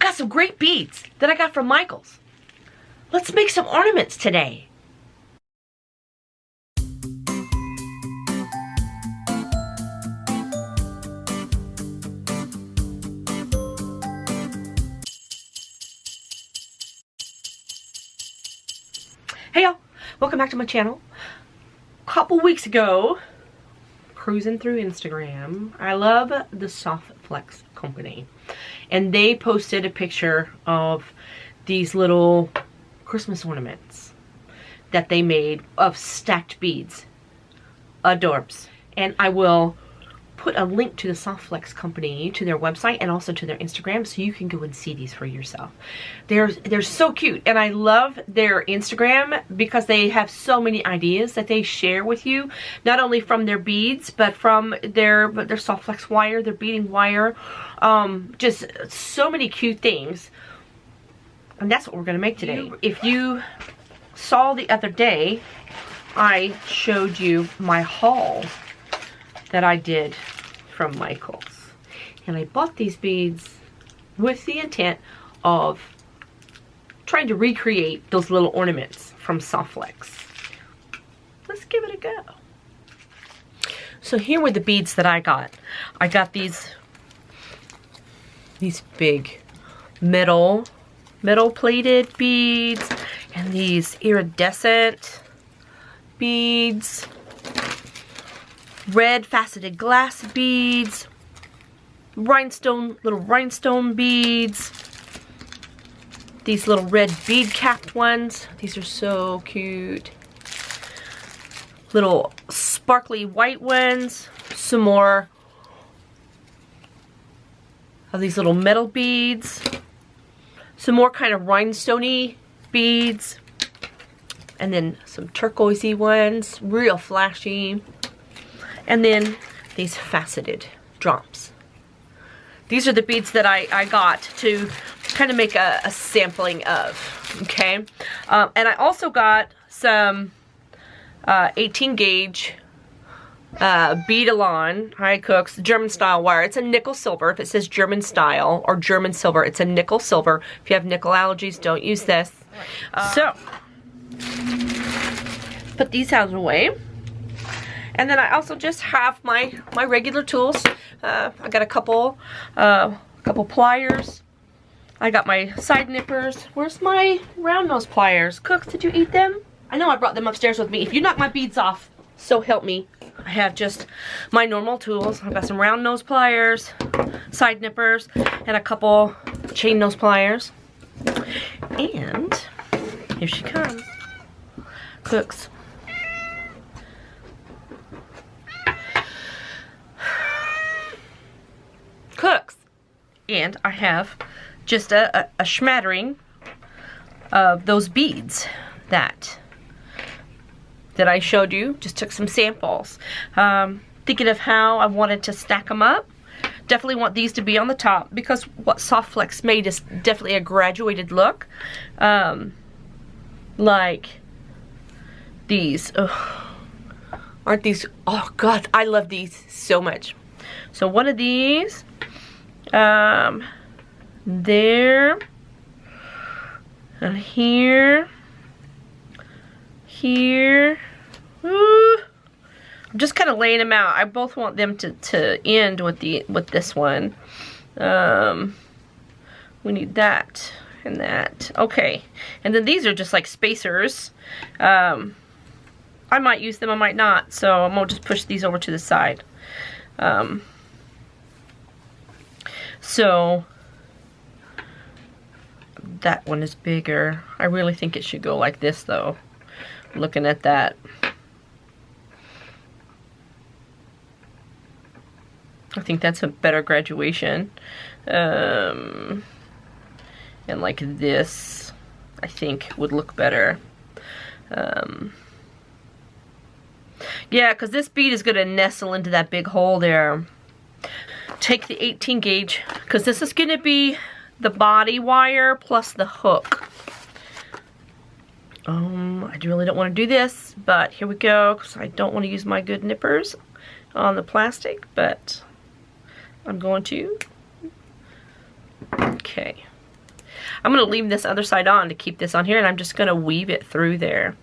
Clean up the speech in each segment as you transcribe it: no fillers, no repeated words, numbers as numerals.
got some great beads that I got from Michael's. Let's make some ornaments today. Hey y'all, welcome back to my channel. A couple weeks ago, cruising through Instagram, I love the Soft Flex company, and they posted a picture of these little Christmas ornaments that they made of stacked beads. Adorbs. And I will put a link to the Soft Flex company, to their website, and also to their Instagram, so you can go and see these for yourself. They're so cute, and I love their Instagram because they have so many ideas that they share with you, not only from their beads, but from their Soft Flex wire, their beading wire, just so many cute things. And that's what we're gonna make today. If you saw the other day, I showed you my haul that I did from Michael's, and I bought these beads with the intent of trying to recreate those little ornaments from Soft Flex. Let's give it a go. So here were the beads that I got. I got these big metal plated beads, and these iridescent beads, red faceted glass beads, little rhinestone beads, these little red bead capped ones. These are so cute. Little sparkly white ones, some more of these little metal beads, some more kind of rhinestoney beads, and then some turquoisey ones, real flashy. And then these faceted drops. These are the beads that I got to kind of make a sampling of, okay? And I also got some 18 gauge bead-alon high cooks German style wire. It's a nickel silver. If it says German style or German silver, it's a nickel silver. If you have nickel allergies, don't use this. So, put these out of the way. And then I also just have my regular tools. I got a couple pliers. I got my side nippers. Where's my round nose pliers? Cooks, did you eat them? I know I brought them upstairs with me. If you knock my beads off, so help me. I have just my normal tools. I've got some round nose pliers, side nippers, and a couple chain nose pliers. And here she comes. Cooks. Cooks. And I have just a smattering of those beads that I showed you. Just took some samples. Thinking of how I wanted to stack them up. Definitely want these to be on the top because what Soft Flex made is definitely a graduated look. Like these. Oh, aren't these? Oh God, I love these so much. So one of these. There, and here, Woo. I'm just kind of laying them out. I both want them to end with this one. We need that and that. Okay, and then these are just like spacers. I might use them, I might not. So I'm gonna just push these over to the side. So that one is bigger. I really think it should go like this though, looking at that. I think that's a better graduation. And like this, I think would look better. Yeah, because this bead is going to nestle into that big hole there. Take the 18 gauge, because this is going to be the body wire plus the hook. I really don't want to do this, but here we go, because I don't want to use my good nippers on the plastic, but I'm going to. Okay, I'm going to leave this other side on to keep this on here, and I'm just going to weave it through there.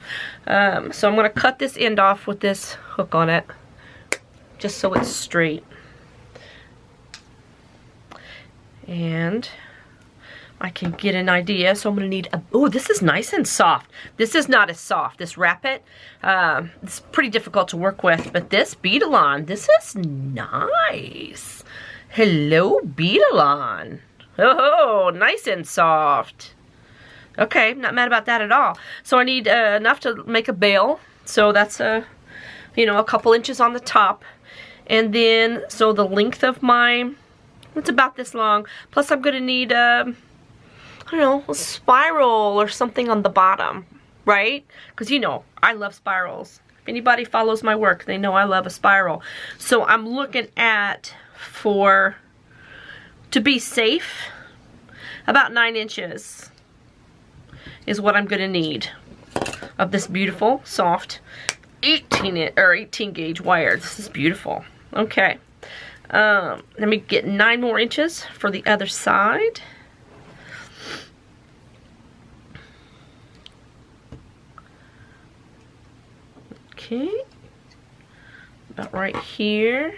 So I'm going to cut this end off with this hook on it, just so it's straight. And I can get an idea. So I'm going to need a, oh, this is nice and soft. This is not as soft. This Rapid, it's pretty difficult to work with, but this Beadalon, this is nice. Hello, Beadalon. Oh, nice and soft. Okay, not mad about that at all. So I need enough to make a bail. So that's you know, a couple inches on the top. And then, so the length of my, it's about this long. Plus I'm going to need, I don't know, a spiral or something on the bottom, right? Because, you know, I love spirals. If anybody follows my work, they know I love a spiral. So I'm looking at, to be safe, about 9 inches is what I'm going to need of this beautiful, soft 18 gauge wire. This is beautiful. Okay. Let me get 9 more inches for the other side. Okay. About right here.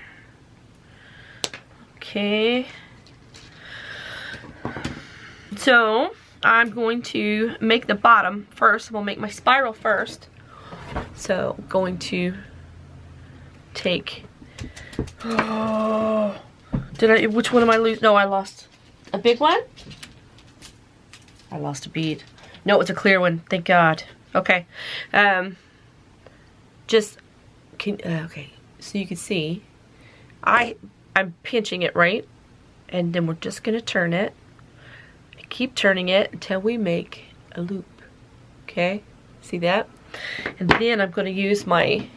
Okay. So I'm going to make the bottom first. We'll make my spiral first. So I'm going to take, oh, which one am I losing? No, I lost a big one. I lost a bead. No, it's a clear one. Thank God. Okay. Okay, so you can see, I'm pinching it right, and then we're just gonna turn it. Keep turning it until we make a loop. Okay, see that? And then I'm gonna use my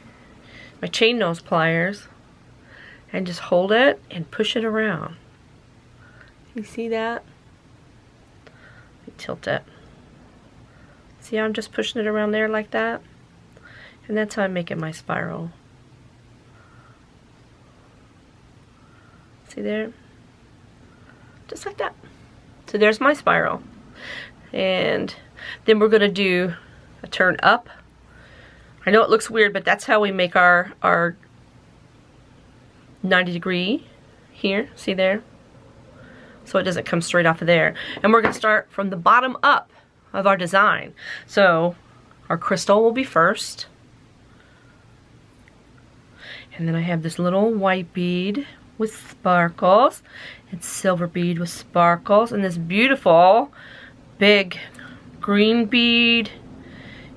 chain nose pliers and just hold it and push it around. You see that? Let me tilt it. See how I'm just pushing it around there like that? And that's how I'm making my spiral. See there? Just like that. So there's my spiral. And then we're gonna do a turn up. I know it looks weird, but that's how we make our 90 degree here. See there? So it doesn't come straight off of there. And we're gonna start from the bottom up of our design. So our crystal will be first. And then I have this little white bead with sparkles, and silver bead with sparkles, and this beautiful big green bead.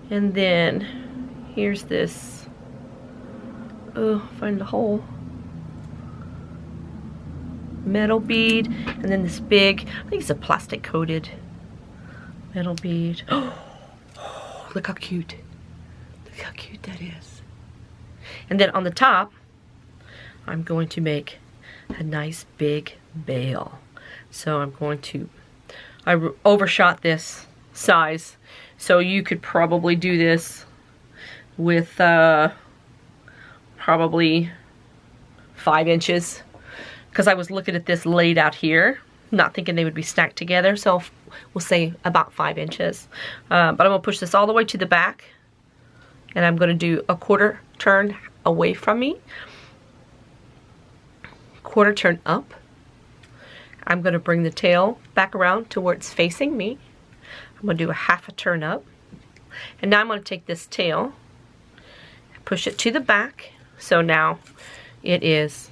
And then here's this, oh, find the hole, metal bead, and then this big, I think it's a plastic coated metal bead. Oh, look how cute. Look how cute that is. And then on the top, I'm going to make a nice big bail. So I'm going to, I overshot this size, so you could probably do this with probably 5 inches, because I was looking at this laid out here, not thinking they would be stacked together, so we'll say about 5 inches. But I'm going to push this all the way to the back, and I'm going to do a quarter turn away from me, quarter turn up. I'm going to bring the tail back around to where it's facing me. I'm going to do a half a turn up, and now I'm going to take this tail, push it to the back, so now it is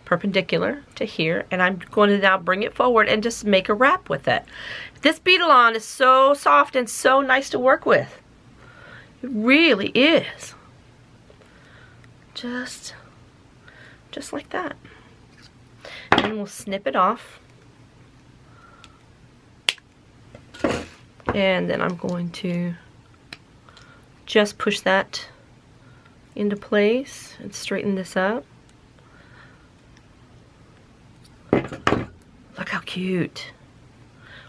perpendicular to here, and I'm going to now bring it forward and just make a wrap with it. This Beadalon is so soft and so nice to work with. It really is. Just like that. And we'll snip it off. And then I'm going to just push that into place and straighten this up. Look how cute.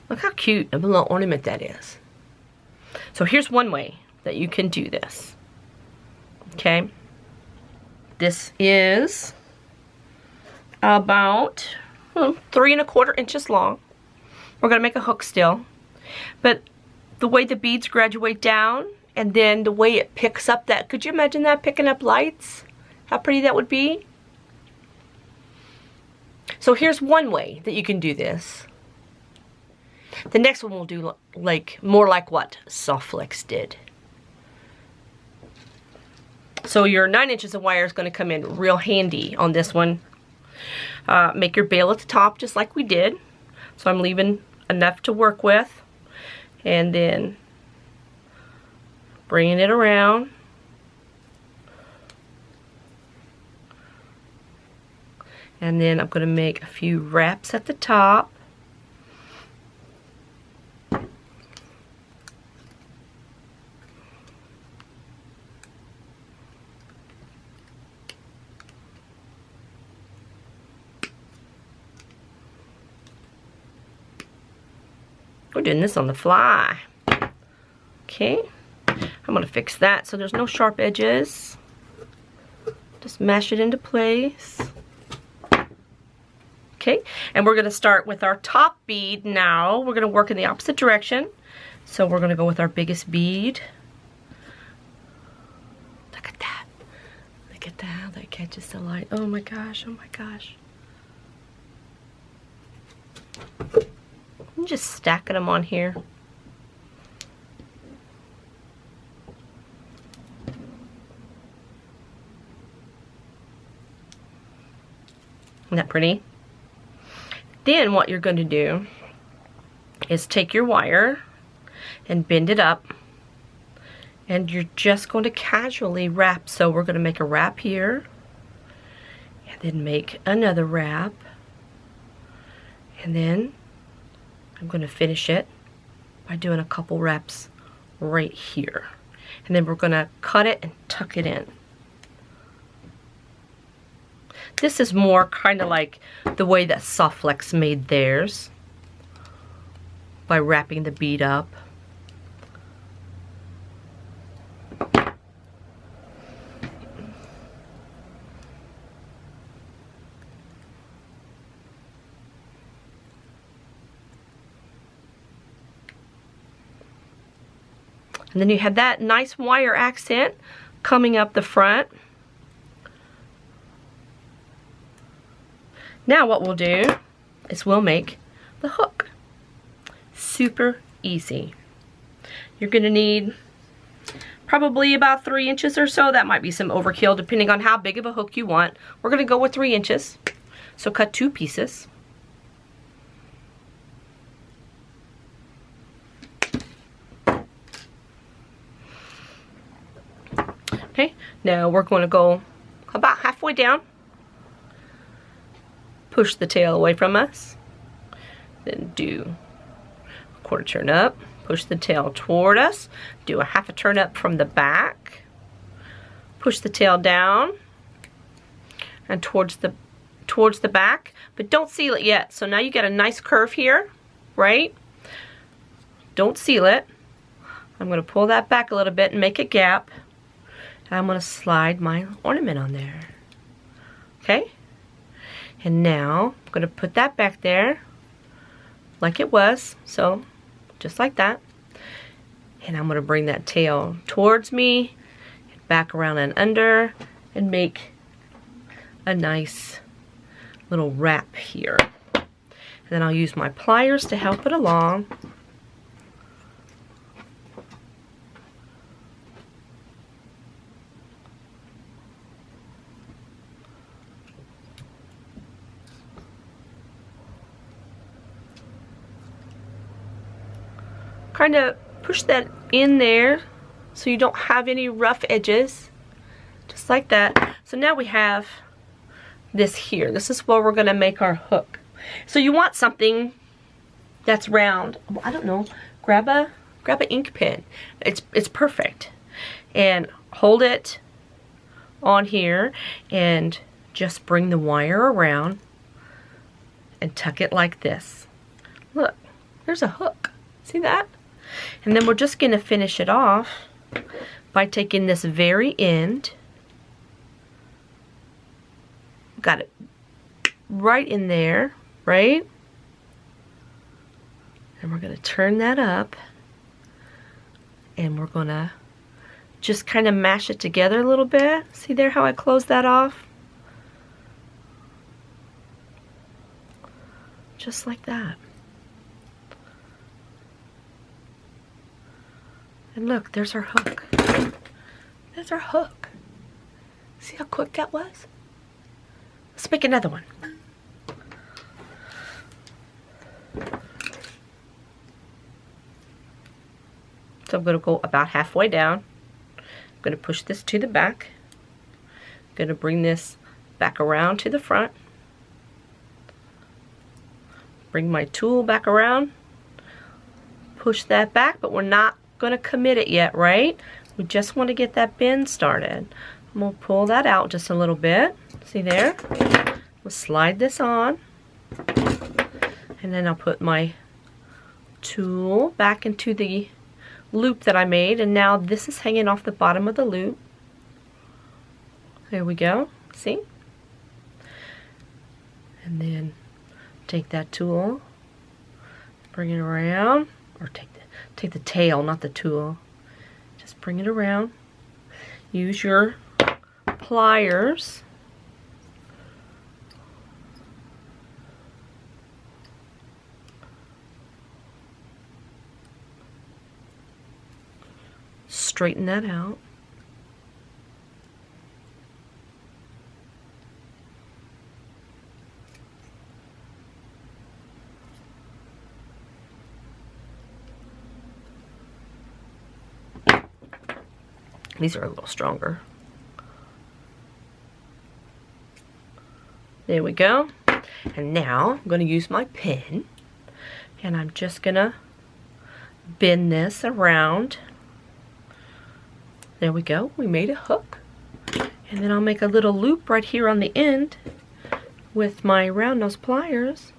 Look how cute of a little ornament that is. So here's one way that you can do this. Okay. This is about 3¼ inches long. We're gonna make a hook still, but the way the beads graduate down and then the way it picks up that, could you imagine that picking up lights? How pretty that would be? So here's one way that you can do this. The next one we'll do like more like what Soft Flex did. So your 9 inches of wire is going to come in real handy on this one. Make your bail at the top just like we did. So I'm leaving enough to work with. And then bringing it around. And then I'm going to make a few wraps at the top. We're doing this on the fly. Okay, I'm gonna fix that so there's no sharp edges. Just mash it into place. Okay, and we're gonna start with our top bead now. We're gonna work in the opposite direction. So we're gonna go with our biggest bead. Look at that. Look at that, how that catches the light. Oh my gosh, oh my gosh. I'm just stacking them on here. Isn't that pretty? Then what you're going to do is take your wire and bend it up, and you're just going to casually wrap. So we're going to make a wrap here and then make another wrap, and then I'm going to finish it by doing a couple wraps right here. And then we're going to cut it and tuck it in. This is more kind of like the way that Soft Flex made theirs, by wrapping the bead up. And then you have that nice wire accent coming up the front. Now what we'll do is we'll make the hook. Super easy. You're going to need probably about 3 inches or so. That might be some overkill depending on how big of a hook you want. We're going to go with 3 inches. So cut 2 pieces. Okay, now we're going to go about halfway down. Push the tail away from us. Then do a quarter turn up. Push the tail toward us. Do a half a turn up from the back. Push the tail down and towards the back, but don't seal it yet. So now you got a nice curve here, right? Don't seal it. I'm going to pull that back a little bit and make a gap. And I'm going to slide my ornament on there. Okay? And now I'm going to put that back there like it was. So just like that. And I'm going to bring that tail towards me, back around and under, and make a nice little wrap here. And then I'll use my pliers to help it along. Kind of push that in there so you don't have any rough edges, just like that. So now we have this here. This is where we're going to make our hook. So you want something that's round. I don't know, grab a ink pen. It's perfect, and hold it on here and just bring the wire around and tuck it like this. Look, there's a hook. See that? And then we're just going to finish it off by taking this very end. Got it right in there, right? And we're going to turn that up. And we're going to just kind of mash it together a little bit. See there how I close that off? Just like that. And look, there's our hook. There's our hook. See how quick that was? Let's make another one. So I'm going to go about halfway down. I'm going to push this to the back. I'm going to bring this back around to the front. Bring my tool back around. Push that back, but we're not going to commit it yet, right? We just want to get that bend started. I'm going to pull that out just a little bit. See there? We'll slide this on. And then I'll put my tool back into the loop that I made, and now this is hanging off the bottom of the loop. There we go. See? And then take that tool, bring it around, or take the tail, not the tool. Just bring it around. Use your pliers. Straighten that out. These are a little stronger. There we go. And now I'm going to use my pen, and I'm just going to bend this around. There we go. We made a hook. And then I'll make a little loop right here on the end with my round nose pliers.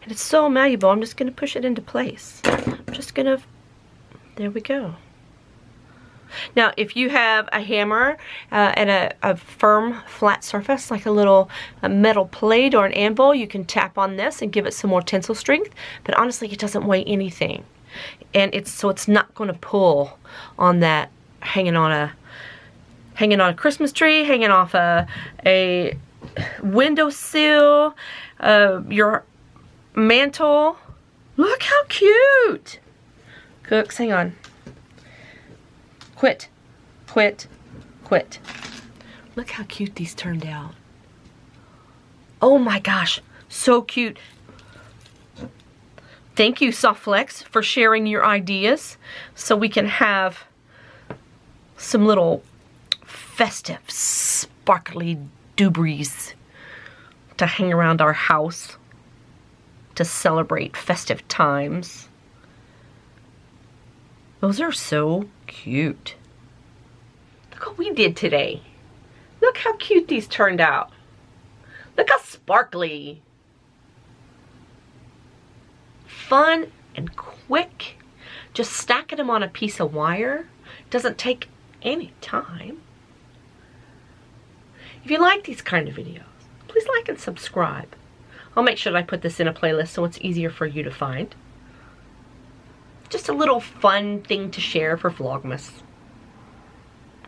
And it's so malleable, I'm just going to push it into place. I'm just going to, there we go. Now, if you have a hammer and a firm, flat surface, like a little metal plate or an anvil, you can tap on this and give it some more tensile strength. But honestly, it doesn't weigh anything. And it's not going to pull on that hanging on a Christmas tree, hanging off a windowsill, your mantle. Look how cute! Cooks, hang on. Quit, quit, quit. Look how cute these turned out. Oh my gosh, so cute. Thank you, Softflex, for sharing your ideas so we can have some little festive, sparkly doobies to hang around our house to celebrate festive times. Those are so cute. Look what we did today. Look how cute these turned out. Look how sparkly. Fun and quick. Just stacking them on a piece of wire. Doesn't take any time. If you like these kind of videos, please like and subscribe. I'll make sure that I put this in a playlist so it's easier for you to find. Just a little fun thing to share for Vlogmas.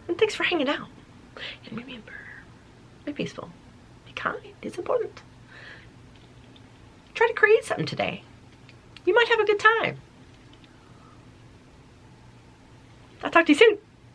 And thanks for hanging out. And remember, be peaceful, be kind, it's important. Try to create something today. You might have a good time. I'll talk to you soon.